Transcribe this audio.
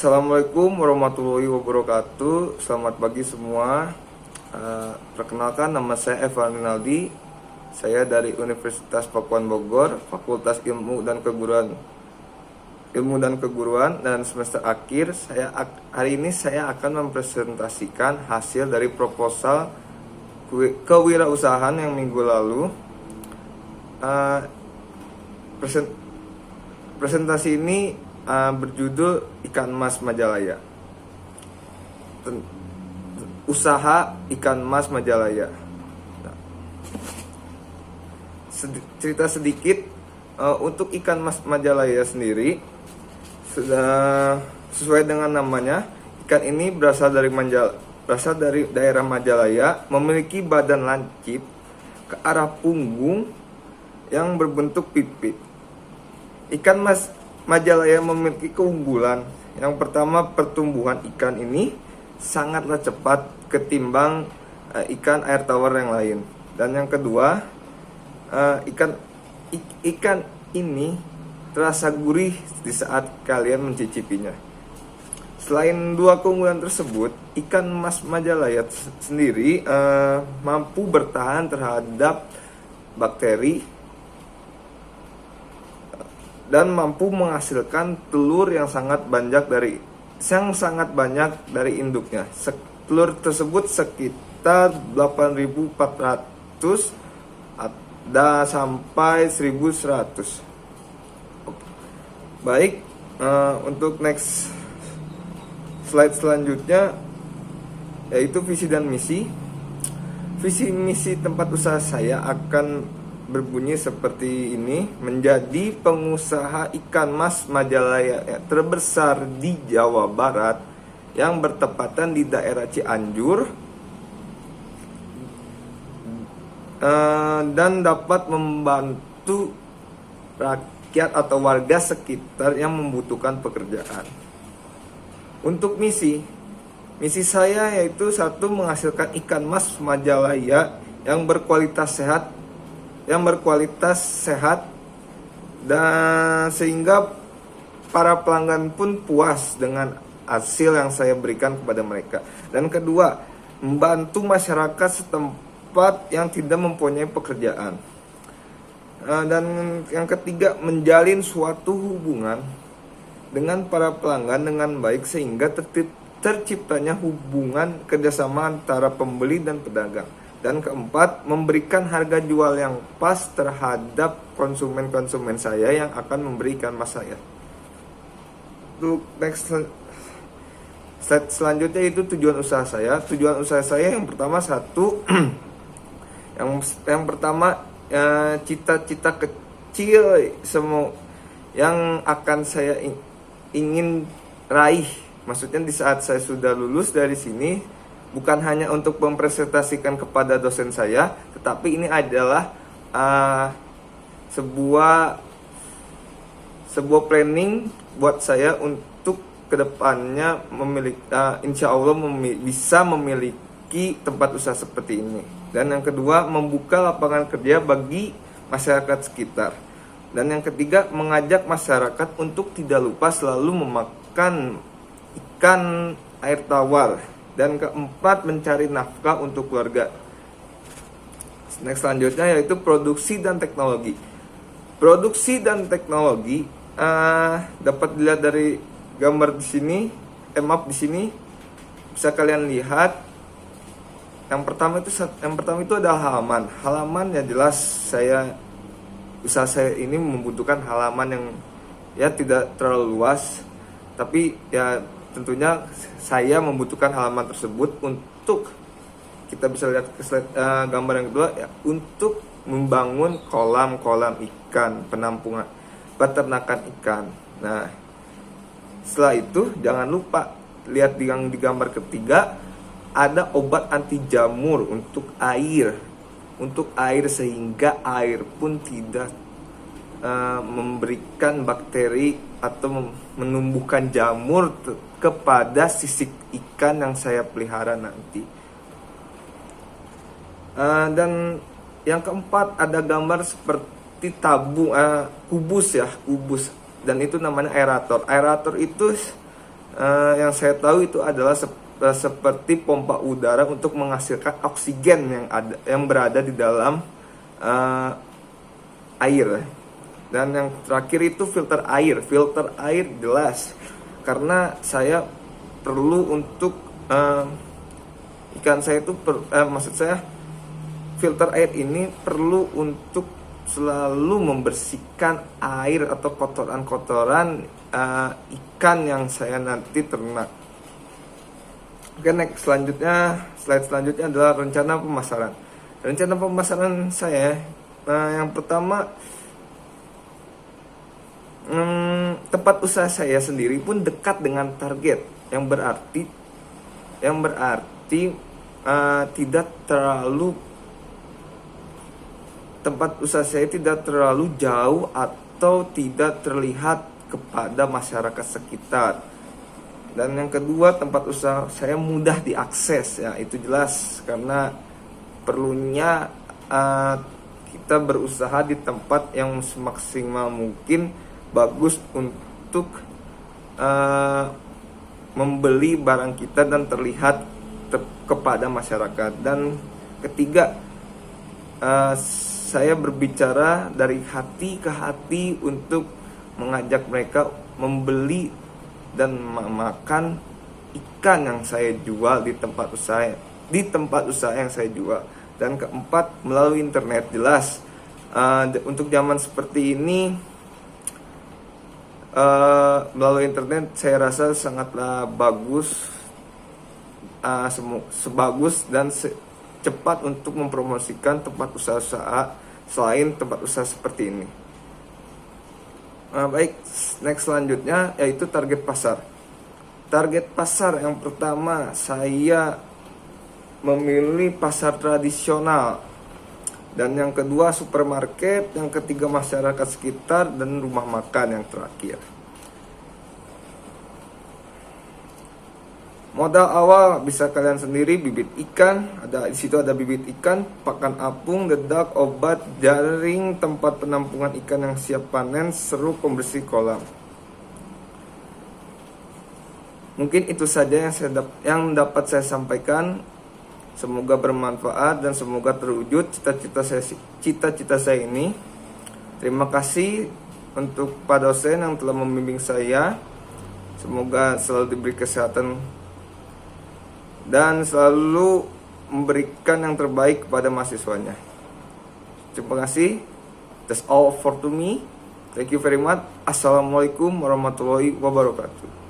Assalamualaikum warahmatullahi wabarakatuh. Selamat pagi semua. Perkenalkan, nama saya Evan Rinaldi. Saya dari Universitas Pakuan Bogor, Fakultas Ilmu dan Keguruan dan semester akhir. Hari ini saya akan mempresentasikan hasil dari proposal kewirausahaan yang minggu lalu. Presentasi ini berjudul Ikan Mas Majalaya. Usaha ikan mas Majalaya. Cerita sedikit untuk ikan mas Majalaya sendiri, sudah sesuai dengan namanya. Ikan ini berasal dari daerah Majalaya, memiliki badan lancip ke arah punggung yang berbentuk pipit. Ikan mas Majalaya memiliki keunggulan. Yang pertama, pertumbuhan ikan ini sangatlah cepat ketimbang ikan air tawar yang lain. Dan yang kedua, ikan ini terasa gurih di saat kalian mencicipinya. Selain dua keunggulan tersebut, ikan mas Majalaya sendiri mampu bertahan terhadap bakteri dan mampu menghasilkan telur yang sangat banyak dari induknya. Telur tersebut sekitar 8.400 dan sampai 1.100. Baik, untuk next slide selanjutnya, yaitu visi dan misi. Visi misi tempat usaha saya akan berbunyi seperti ini: menjadi pengusaha ikan mas Majalaya terbesar di Jawa Barat yang bertepatan di daerah Cianjur, dan dapat membantu rakyat atau warga sekitar yang membutuhkan pekerjaan. Untuk misi saya yaitu satu, menghasilkan ikan mas Majalaya yang berkualitas sehat dan sehingga para pelanggan pun puas dengan hasil yang saya berikan kepada mereka. Dan kedua, membantu masyarakat setempat yang tidak mempunyai pekerjaan. Dan yang ketiga, menjalin suatu hubungan dengan para pelanggan dengan baik sehingga terciptanya hubungan kerjasama antara pembeli dan pedagang. Dan keempat, memberikan harga jual yang pas terhadap konsumen-konsumen saya yang akan memberikan mas saya. Untuk next slide selanjutnya, itu tujuan usaha saya. Tujuan usaha saya yang pertama yang pertama, cita-cita kecil semua yang akan saya ingin raih. Maksudnya di saat saya sudah lulus dari sini, bukan hanya untuk mempresentasikan kepada dosen saya, tetapi ini adalah sebuah planning buat saya untuk kedepannya insya Allah bisa memiliki tempat usaha seperti ini. Dan yang kedua, membuka lapangan kerja bagi masyarakat sekitar. Dan yang ketiga, mengajak masyarakat untuk tidak lupa selalu memakan ikan air tawar. Dan keempat, mencari nafkah untuk keluarga. Next selanjutnya yaitu produksi dan teknologi. Produksi dan teknologi dapat dilihat dari gambar di sini, map di sini bisa kalian lihat. Yang pertama itu adalah halaman. Halaman yang jelas usaha saya ini membutuhkan halaman yang ya tidak terlalu luas, tapi ya tentunya saya membutuhkan halaman tersebut untuk kita bisa lihat ke slide, gambar yang kedua ya, untuk membangun kolam-kolam ikan, penampungan peternakan ikan. Nah, setelah itu jangan lupa lihat di gambar ketiga, ada obat anti jamur untuk air sehingga air pun tidak memberikan bakteri atau menumbuhkan jamur kepada sisik ikan yang saya pelihara nanti. Dan yang keempat, ada gambar seperti kubus, dan itu namanya aerator. Aerator itu Yang saya tahu itu adalah seperti pompa udara untuk menghasilkan oksigen yang berada di dalam air. Dan yang terakhir itu filter air. Filter air jelas karena saya perlu untuk ikan saya itu maksud saya filter air ini perlu untuk selalu membersihkan air atau kotoran-kotoran ikan yang saya nanti ternak. Oke, next slide selanjutnya adalah rencana pemasaran. Rencana pemasaran saya, yang pertama, tempat usaha saya sendiri pun dekat dengan target, yang berarti tidak terlalu tempat usaha saya tidak terlalu jauh atau tidak terlihat kepada masyarakat sekitar. Dan yang kedua, tempat usaha saya mudah diakses, ya itu jelas karena perlunya kita berusaha di tempat yang semaksimal mungkin bagus untuk membeli barang kita dan terlihat kepada masyarakat. Dan ketiga, saya berbicara dari hati ke hati untuk mengajak mereka membeli dan makan ikan yang saya jual di tempat usaha yang saya jual. Dan keempat, melalui internet. Jelas untuk zaman seperti ini, melalui internet saya rasa sangatlah bagus, sebagus dan cepat untuk mempromosikan tempat usaha selain tempat usaha seperti ini. Baik, next selanjutnya yaitu target pasar. Target pasar yang pertama, saya memilih pasar tradisional. Dan yang kedua supermarket, yang ketiga masyarakat sekitar, dan rumah makan yang terakhir. Modal awal bisa kalian sendiri, bibit ikan, di situ ada bibit ikan, pakan apung, dedak, obat, jaring, tempat penampungan ikan yang siap panen, seru pembersih kolam. Mungkin itu saja yang dapat saya sampaikan. Semoga bermanfaat dan semoga terwujud cita-cita saya ini. Terima kasih untuk Pak dosen yang telah membimbing saya. Semoga selalu diberi kesehatan dan selalu memberikan yang terbaik kepada mahasiswanya. Terima kasih. That's all for to me. Thank you very much. Assalamualaikum warahmatullahi wabarakatuh.